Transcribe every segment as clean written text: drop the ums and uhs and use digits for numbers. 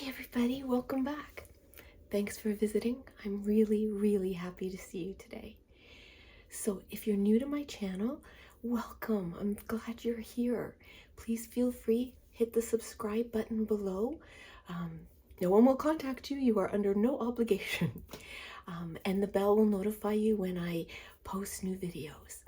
Hi everybody, welcome back. Thanks for visiting. I'm really happy to see you today. So if you're new to my channel, welcome. I'm glad you're here. Please feel free, hit the subscribe button below. No one will contact you. You are under no obligation. And the bell will notify you when I post new videos.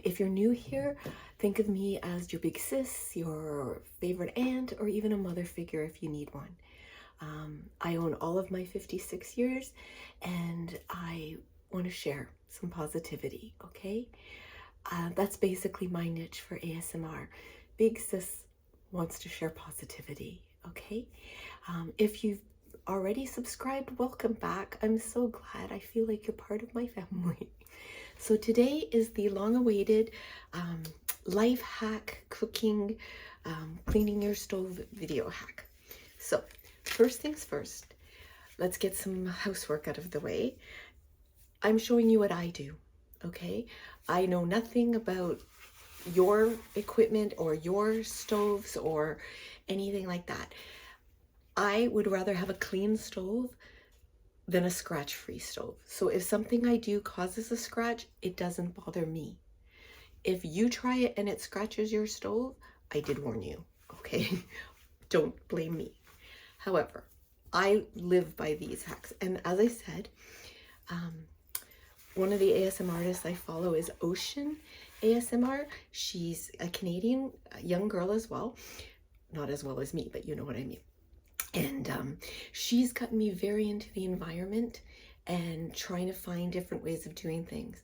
If you're new here, think of me as your big sis, your favorite aunt, or even a mother figure if you need one. I own all of my 56 years and I want to share some positivity, okay? That's basically my niche for ASMR. Big sis wants to share positivity, okay? If you've already subscribed, welcome back. I'm so glad. I feel like you're part of my family. So today is the long-awaited life hack cooking, cleaning your stove video hack. So first things first, let's get some housework out of the way. I'm showing you what I do, okay? I know nothing about your equipment or your stoves or anything like that. I would rather have a clean stove than a scratch-free stove. So if something I do causes a scratch, it doesn't bother me. If you try it and it scratches your stove, I did warn you, okay? Don't blame me. However, I live by these hacks. And as I said, one of the ASMR artists I follow is Ocean ASMR. She's a Canadian young girl as well. Not as well as me, but you know what I mean. And she's gotten me very into the environment and trying to find different ways of doing things.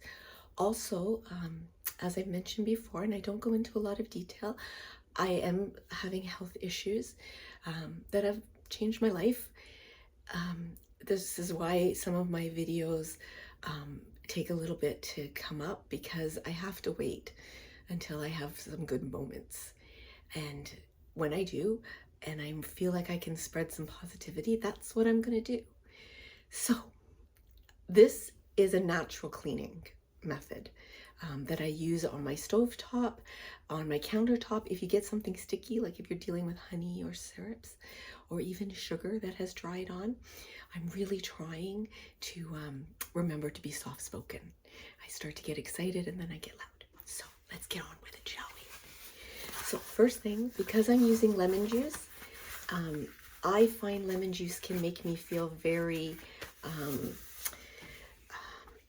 Also, as I've mentioned before, and I don't go into a lot of detail, I am having health issues that have changed my life. This is why some of my videos take a little bit to come up, because I have to wait until I have some good moments. And when I do, and I feel like I can spread some positivity, that's what I'm gonna do. So this is a natural cleaning method that I use on my stovetop, on my countertop. If you get something sticky, like if you're dealing with honey or syrups, or even sugar that has dried on, I'm really trying to remember to be soft-spoken. I start to get excited and then I get loud. So let's get on with it, shall we? So first thing, because I'm using lemon juice, I find lemon juice can make me feel very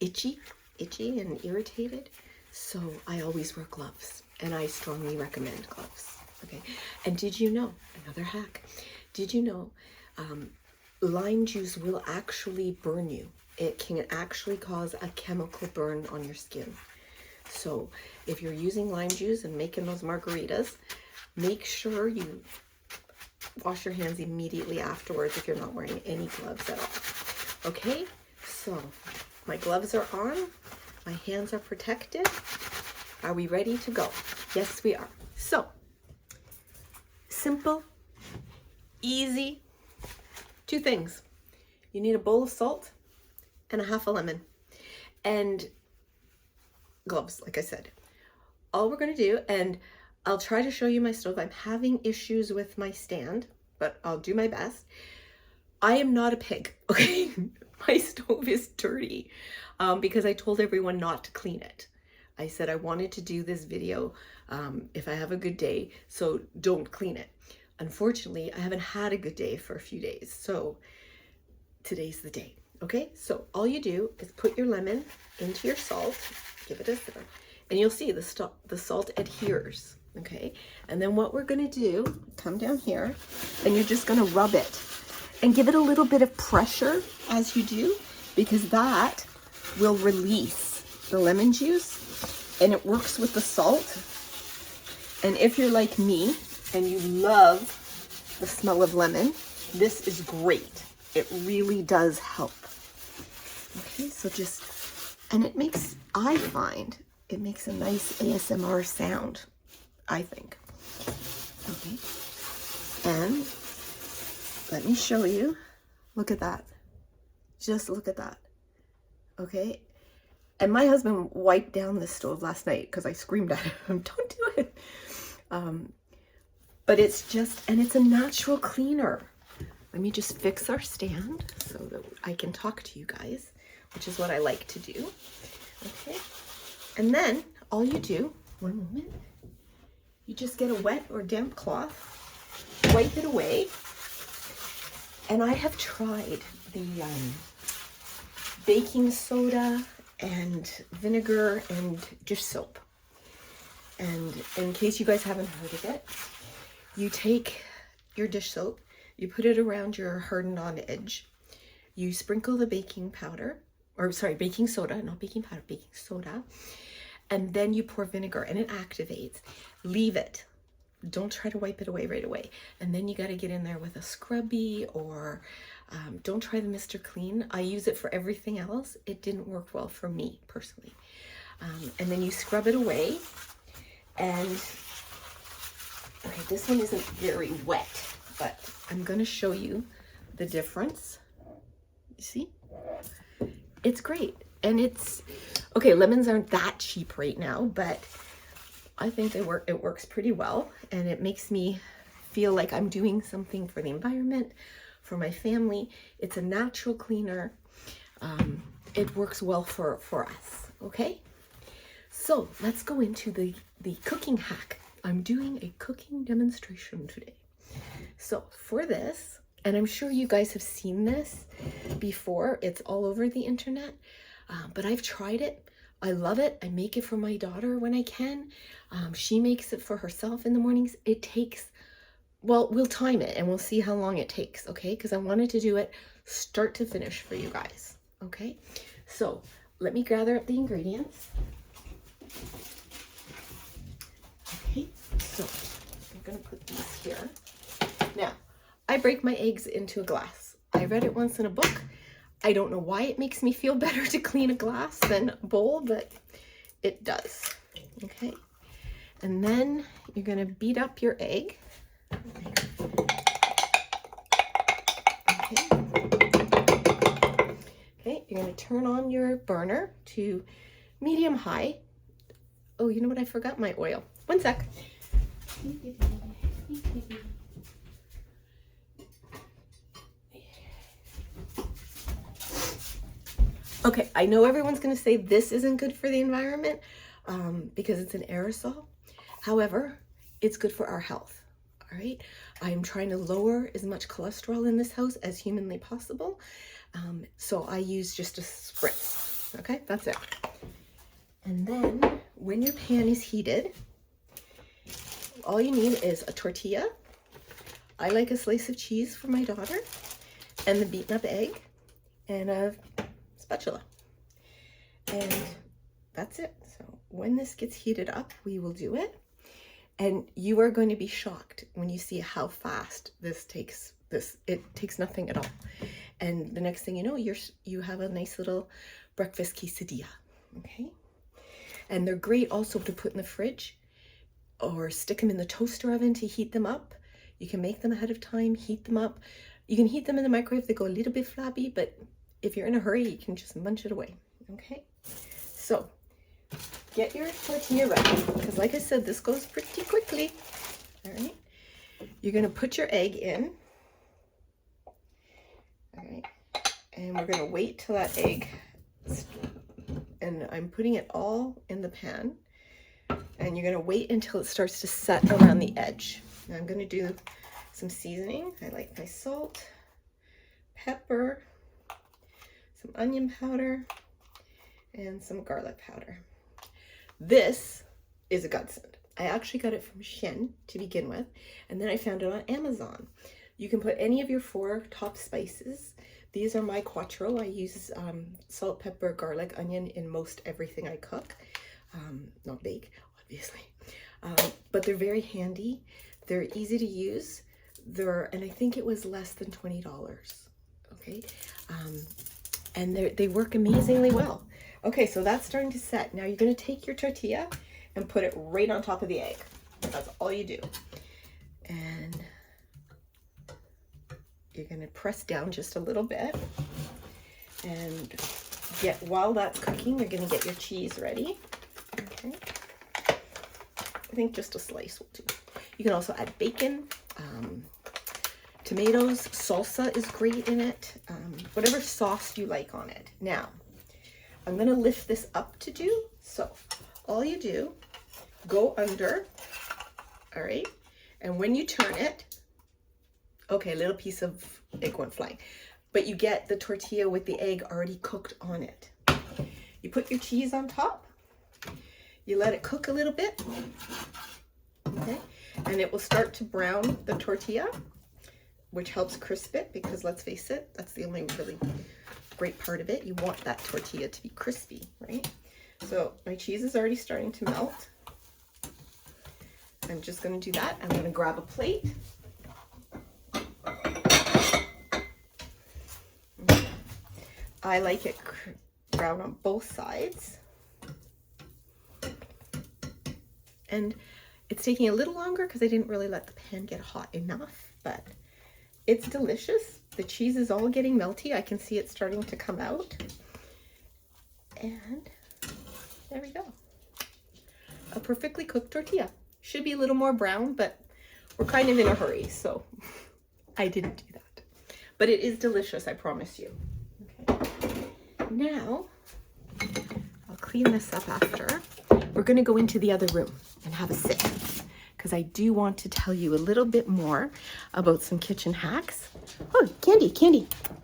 itchy and irritated. So I always wear gloves, and I strongly recommend gloves, okay? And did you know, another hack, did you know lime juice will actually burn you? It can actually cause a chemical burn on your skin. So if you're using lime juice and making those margaritas, make sure you wash your hands immediately afterwards if you're not wearing any gloves at all. Okay, so my gloves are on, my hands are protected. Are we ready to go? Yes, we are. So, simple, easy, two things. You need a bowl of salt and a half a lemon, and gloves, like I said. All we're going to do, and I'll try to show you my stove. I'm having issues with my stand, but I'll do my best. I am not a pig, okay? My stove is dirty because I told everyone not to clean it. I said I wanted to do this video if I have a good day, so don't clean it. Unfortunately, I haven't had a good day for a few days, so today's the day, okay? So all you do is put your lemon into your salt, give it a stir, and you'll see the salt adheres, okay? And then what we're gonna do, come down here, and you're just gonna rub it and give it a little bit of pressure as you do, because that will release the lemon juice and it works with the salt. And if you're like me and you love the smell of lemon, this is great. It really does help. Okay, so just, and it makes, I find, it makes a nice ASMR sound, I think. Okay, and let me show you. Look at that. Just look at that. Okay, and my husband wiped down this stove last night because I screamed at him, don't do it. But it's just, and it's a natural cleaner. let me just fix our stand so that I can talk to you guys, which is what I like to do. Okay, and then all you do, one moment, you just get a wet or damp cloth, wipe it away, and I have tried the baking soda and vinegar and dish soap. And in case you guys haven't heard of it, you take your dish soap, you put it around your hardened on edge, you sprinkle the baking powder, or sorry, baking soda, not baking powder, baking soda, and then you pour vinegar and it activates. Leave it. Don't try to wipe it away right away. And then you got to get in there with a scrubby, or don't try the Mr. Clean. I use it for everything else. It didn't work well for me personally. And then you scrub it away. And okay, this one isn't very wet, but I'm going to show you the difference. You see? It's great. And it's, okay, lemons aren't that cheap right now, but I think it works pretty well, and it makes me feel like I'm doing something for the environment, for my family. It's a natural cleaner. It works well for us, okay? So let's go into the cooking hack. I'm doing a cooking demonstration today. So for this, and I'm sure you guys have seen this before, it's all over the internet, but I've tried it. I love it. I make it for my daughter when I can. She makes it for herself in the mornings. It takes, well, we'll time it and we'll see how long it takes, okay? Because I wanted to do it start to finish for you guys, okay? So let me gather up the ingredients. Okay, so I'm gonna put these here. Now, I break my eggs into a glass. I read it once in a book. I don't know why it makes me feel better to clean a glass than a bowl, but it does, okay? And then you're gonna beat up your egg. Okay, you're gonna turn on your burner to medium high. Oh, you know what? I forgot my oil. One sec. Okay, I know everyone's going to say this isn't good for the environment because it's an aerosol. However, it's good for our health, all right? I'm trying to lower as much cholesterol in this house as humanly possible. So I use just a spritz, okay? That's it. And then when your pan is heated, all you need is a tortilla. I like a slice of cheese for my daughter, and the beaten up egg, and a spatula. And that's it. So when this gets heated up, we will do it. And you are going to be shocked when you see how fast this takes. It takes nothing at all. And the next thing you know, you have a nice little breakfast quesadilla, okay? And they're great also to put in the fridge or stick them in the toaster oven to heat them up. You can make them ahead of time, heat them up. You can heat them in the microwave. They go a little bit flabby, but if you're in a hurry, you can just munch it away, okay? So get your tortilla ready, because like I said, this goes pretty quickly, all right? You're gonna put your egg in, all right? And we're gonna wait till that egg, and I'm putting it all in the pan, and you're gonna wait until it starts to set around the edge. Now I'm gonna do some seasoning. I like my salt, pepper, some onion powder, and some garlic powder. This is a godsend. I actually got it from Shein to begin with, and then I found it on Amazon. You can put any of your 4 top spices. These are my Quattro. I use salt, pepper, garlic, onion in most everything I cook. Not bake, obviously. But they're very handy. They're easy to use. And I think it was less than $20, okay? And they work amazingly well. Okay, so that's starting to set. Now you're gonna take your tortilla and put it right on top of the egg. That's all you do. And you're gonna press down just a little bit. And while that's cooking, you're gonna get your cheese ready. Okay. I think just a slice will do. You can also add bacon Tomatoes, salsa is great in it. Whatever sauce you like on it. Now, I'm gonna lift this up to do. So all you do, go under, all right? And when you turn it, okay, a little piece of egg went flying, but you get the tortilla with the egg already cooked on it. You put your cheese on top, you let it cook a little bit, okay? And it will start to brown the tortilla, which helps crisp it, because let's face it, that's the only really great part of it. You want that tortilla to be crispy, right? So my cheese is already starting to melt. I'm just going to do that. I'm going to grab a plate. I like it brown on both sides. And it's taking a little longer because I didn't really let the pan get hot enough, but it's delicious. The cheese is all getting melty. I can see it starting to come out. And there we go. A perfectly cooked tortilla. Should be a little more brown, but we're kind of in a hurry, so I didn't do that. But it is delicious, I promise you. Okay. Now, I'll clean this up after. We're going to go into the other room and have a sit, because I do want to tell you a little bit more about some kitchen hacks. Oh, Candy,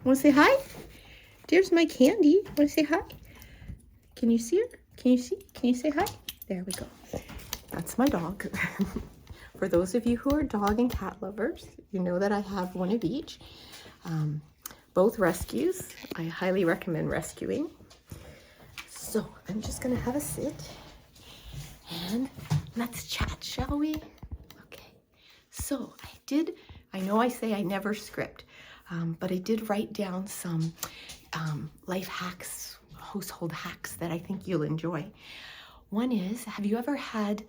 want to say hi? There's my Candy. Want to say hi? Can you see her? Can you see? Can you say hi? There we go. That's my dog. For those of you who are dog and cat lovers, you know that I have one of each. Both rescues. I highly recommend rescuing. So I'm just going to have a sit and let's chat, shall we? Okay. So I know I say I never script, but I did write down some life hacks, household hacks that I think you'll enjoy. One is, have you ever had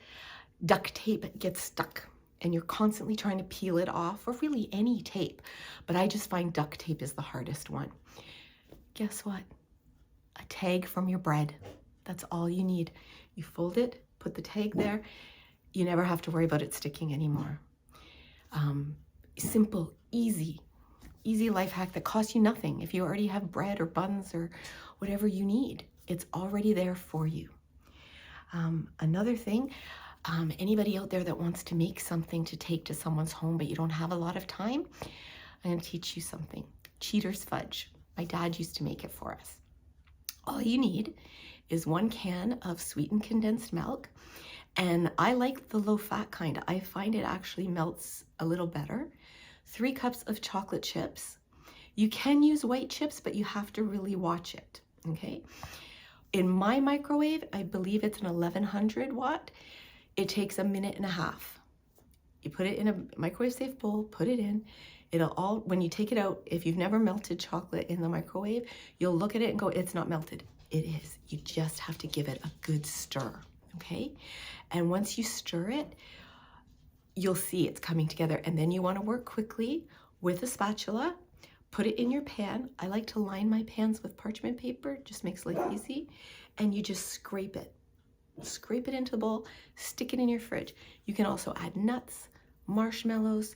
duct tape get stuck and you're constantly trying to peel it off, or really any tape? But I just find duct tape is the hardest one. Guess what? A tag from your bread. That's all you need. You fold it, put the tag there. You never have to worry about it sticking anymore. Simple, easy life hack that costs you nothing. If you already have bread or buns or whatever you need, it's already there for you. Another thing, anybody out there that wants to make something to take to someone's home but you don't have a lot of time, I'm going to teach you something. Cheater's fudge. My dad used to make it for us. All you need is 1 can of sweetened condensed milk, and I like the low-fat kind. I find it actually melts a little better. 3 cups of chocolate chips. You can use white chips, but you have to really watch it, okay? In my microwave, I believe it's an 1100 watt. It takes 1.5 minutes. You put it in a microwave safe bowl, put it in. It'll all, when you take it out, if you've never melted chocolate in the microwave, you'll look at it and go, it's not melted. It is. You just have to give it a good stir, okay? And once you stir it, you'll see it's coming together. And then you want to work quickly with a spatula. Put it in your pan. I like to line my pans with parchment paper, just makes life easy. And you just scrape it. Scrape it into the bowl, stick it in your fridge. You can also add nuts, marshmallows,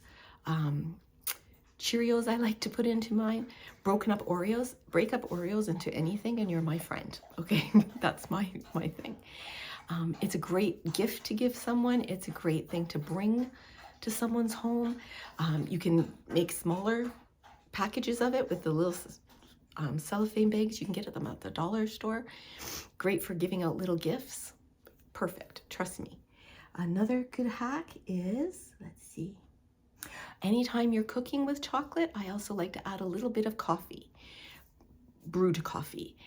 Cheerios I like to put into mine, broken up Oreos. Break up Oreos into anything and you're my friend, okay? That's my thing. It's a great gift to give someone. It's a great thing to bring to someone's home. You can make smaller packages of it with the little cellophane bags. You can get them at the dollar store. Great for giving out little gifts. Perfect, trust me. Another good hack is, let's see, anytime you're cooking with chocolate, I also like to add a little bit of coffee, brewed coffee.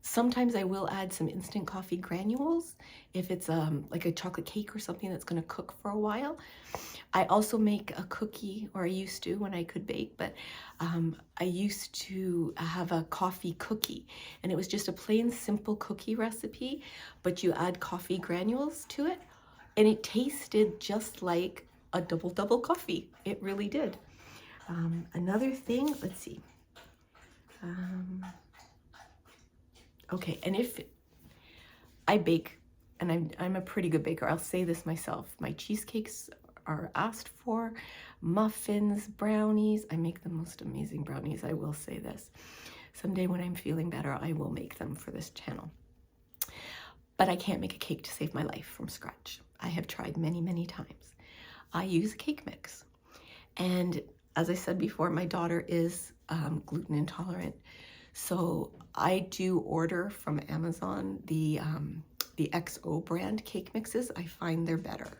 Sometimes I will add some instant coffee granules if it's like a chocolate cake or something that's going to cook for a while. I also make a cookie, or I used to when I could bake, but I used to have a coffee cookie, and it was just a plain simple cookie recipe, but you add coffee granules to it, and it tasted just like a double coffee. It really did. Another thing, let's see. Okay, and if I bake, and I'm a pretty good baker, I'll say this myself, my cheesecakes are asked for. Muffins, brownies. I make the most amazing brownies, I will say this. Someday when I'm feeling better, I will make them for this channel. But I can't make a cake to save my life from scratch. I have tried many, many times. I use a cake mix. And as I said before, my daughter is gluten intolerant. So I do order from Amazon the XO brand cake mixes. I find they're better.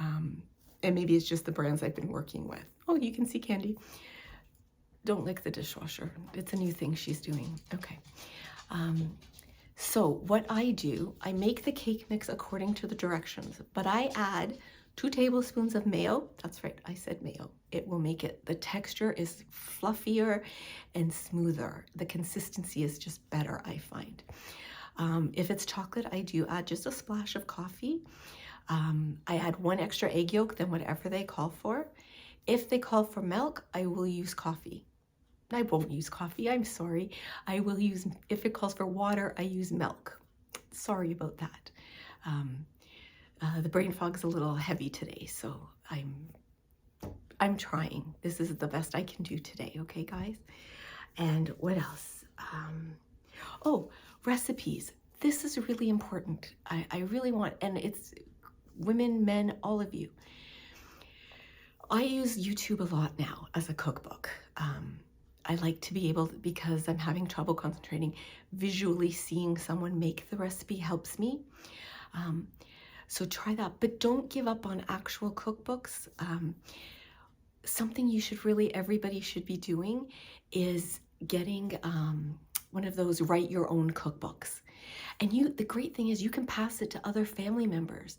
And maybe it's just the brands I've been working with. Oh, you can see Candy. Don't lick the dishwasher. It's a new thing she's doing. Okay. So what I do, I make the cake mix according to the directions, but I add 2 tablespoons of mayo. That's right, I said mayo. It will make it, the texture is fluffier and smoother. The consistency is just better, I find. If it's chocolate, I do add just a splash of coffee. I add 1 extra egg yolk than whatever they call for. If they call for milk, I will use coffee. I won't use coffee, I'm sorry. I will use, if it calls for water, I use milk. Sorry about that. The brain fog's a little heavy today, so I'm trying. This is the best I can do today, okay, guys? And what else? Oh, recipes. This is really important. I really want, and it's women, men, all of you. I use YouTube a lot now as a cookbook. I like to be able to, because I'm having trouble concentrating, visually seeing someone make the recipe helps me. So try that, but don't give up on actual cookbooks. Something you should really, everybody should be doing is getting one of those write your own cookbooks. And the great thing is you can pass it to other family members.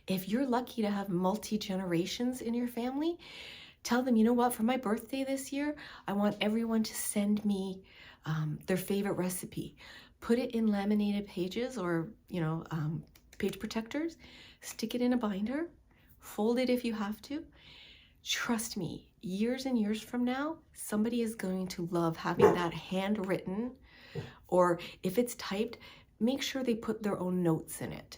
If you're lucky to have multi-generations in your family, tell them, you know what, for my birthday this year, I want everyone to send me their favorite recipe. Put it in laminated pages or, page protectors, stick it in a binder, fold it if you have to. Trust me, years and years from now, somebody is going to love having that handwritten, or if it's typed, make sure they put their own notes in it.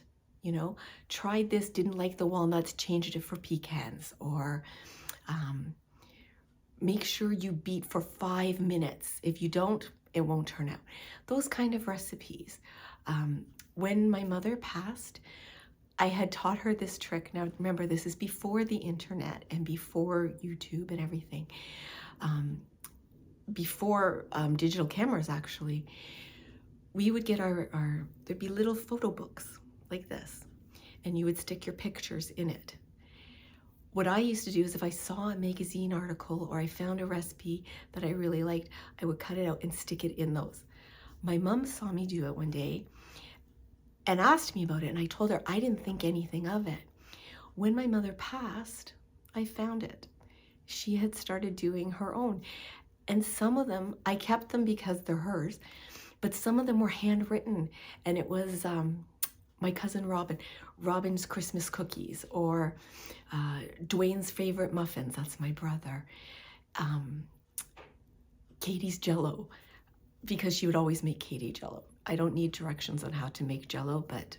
Tried this, didn't like the walnuts, changed it for pecans, or make sure you beat for 5 minutes. If you don't, it won't turn out. Those kind of recipes. When my mother passed, I had taught her this trick. Now, remember, this is before the internet and before YouTube and everything. Before digital cameras, actually, we would get there'd be little photo books like this, and you would stick your pictures in it. What I used to do is if I saw a magazine article or I found a recipe that I really liked, I would cut it out and stick it in those. My mom saw me do it one day and asked me about it, and I told her I didn't think anything of it. When my mother passed, I found it. She had started doing her own. And some of them, I kept them because they're hers, but some of them were handwritten, and it was my cousin Robin's Christmas cookies, or Dwayne's favorite muffins, that's my brother, Katie's Jell-O, because she would always make Katie Jell-O. I don't need directions on how to make Jell-O, but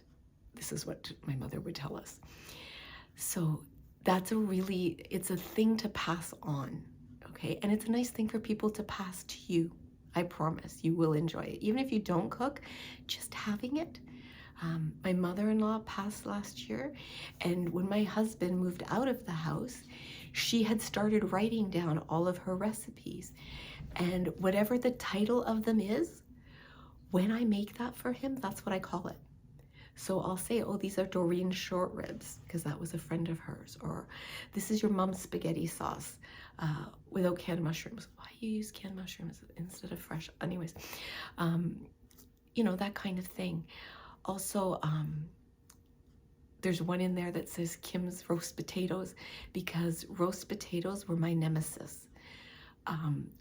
this is what my mother would tell us. So that's it's a thing to pass on, okay? And it's a nice thing for people to pass to you. I promise you will enjoy it. Even if you don't cook, just having it. My mother-in-law passed last year, and when my husband moved out of the house, she had started writing down all of her recipes. And whatever the title of them is, when I make that for him, that's what I call it. So I'll say, oh, these are Doreen short ribs, because that was a friend of hers. Or this is your mom's spaghetti sauce without canned mushrooms. Why you use canned mushrooms instead of fresh? Anyways, that kind of thing. Also, there's one in there that says Kim's roast potatoes, because roast potatoes were my nemesis.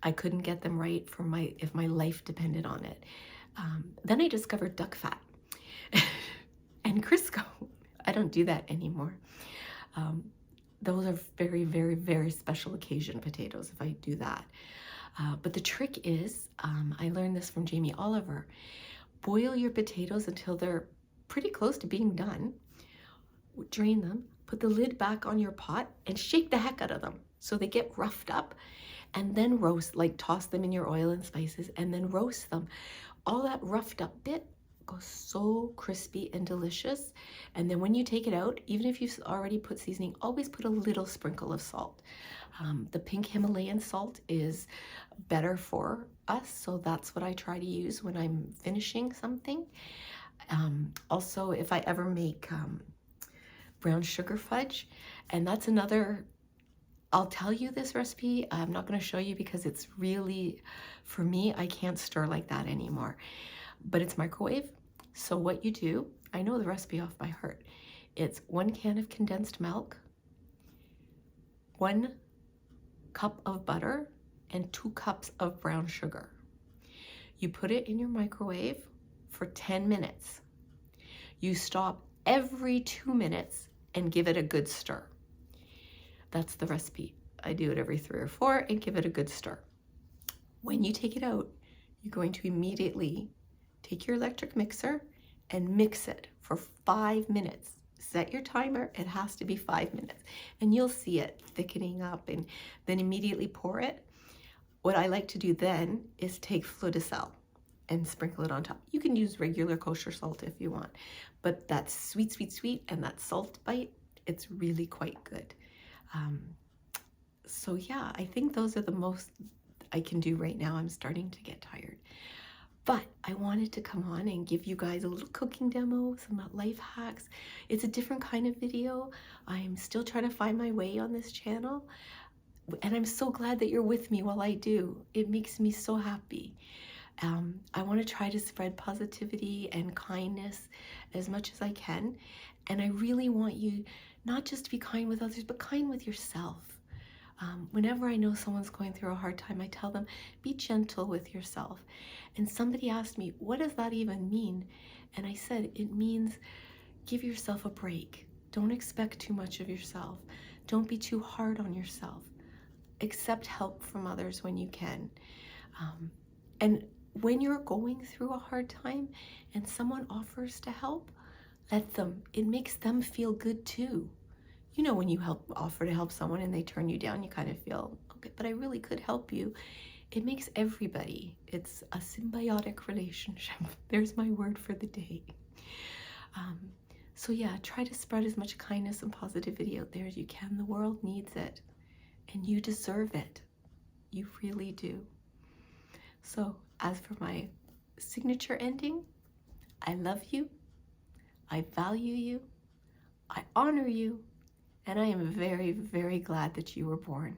I couldn't get them right if my life depended on it. Then I discovered duck fat and Crisco. I don't do that anymore. Those are very, very, very special occasion potatoes if I do that. But the trick is, I learned this from Jamie Oliver, boil your potatoes until they're pretty close to being done. Drain them, put the lid back on your pot and shake the heck out of them so they get roughed up, and then roast, like toss them in your oil and spices and then roast them. All that roughed up bit goes so crispy and delicious. And then when you take it out, even if you've already put seasoning, always put a little sprinkle of salt. The pink Himalayan salt is better for us, so that's what I try to use when I'm finishing something. Also, if I ever make brown sugar fudge, and that's another, I'll tell you this recipe, I'm not going to show you because it's really, for me, I can't stir like that anymore, but it's microwave. So what you do, I know the recipe off by heart. It's 1 can of condensed milk, 1 cup of butter, and 2 cups of brown sugar. You put it in your microwave for 10 minutes. You stop every 2 minutes and give it a good stir. That's the recipe. I do it every 3 or 4 and give it a good stir. When you take it out, you're going to immediately take your electric mixer and mix it for 5 minutes. Set your timer, it has to be 5 minutes, and you'll see it thickening up, and then immediately pour it. What I like to do then is take fleur de sel and sprinkle it on top. You can use regular kosher salt if you want, but that sweet, sweet, sweet, and that salt bite, it's really quite good. So yeah, I think those are the most I can do right now. I'm starting to get tired. But I wanted to come on and give you guys a little cooking demo, some life hacks. It's a different kind of video. I'm still trying to find my way on this channel. And I'm so glad that you're with me while I do. It makes me so happy. I want to try to spread positivity and kindness as much as I can. And I really want you not just to be kind with others, but kind with yourself. Whenever I know someone's going through a hard time, I tell them, be gentle with yourself. And somebody asked me, what does that even mean? And I said, it means give yourself a break. Don't expect too much of yourself. Don't be too hard on yourself. Accept help from others when you can. And when you're going through a hard time and someone offers to help, let them. It makes them feel good too. You know, when you offer to help someone and they turn you down, you kind of feel, okay, but I really could help you. It makes everybody, it's a symbiotic relationship. There's my word for the day. So yeah, try to spread as much kindness and positivity out there as you can. The world needs it, and you deserve it. You really do. So as for my signature ending, I love you, I value you, I honor you, and I am very, very glad that you were born.